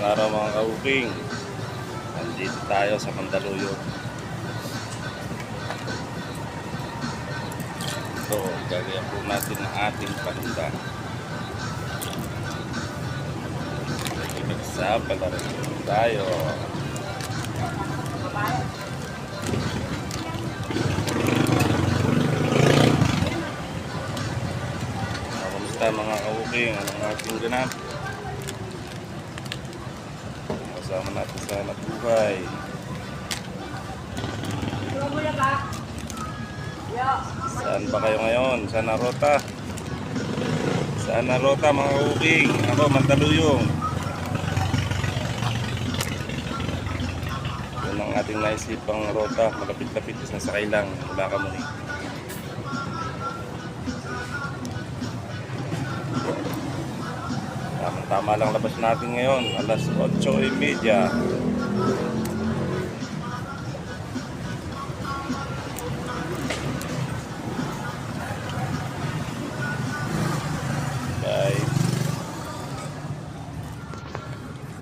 Magandang araw mga kauping. Nandito tayo sa Mandaluyong. Ito, gagawin po natin ang ating paninda. Nagsapala rin tayo. Kamusta mga kauping? Anong ating ganap? Kasama natin sa hanap buhay. Saan ba kayo ngayon? Saan narota? Saan narota mga kauping? Ako, Mandaluyong. Yun ang ating naisipang rota. Malapit-lapit na sa kailang. Wala ka muli. Tama lang labas natin ngayon. Alas 8:30.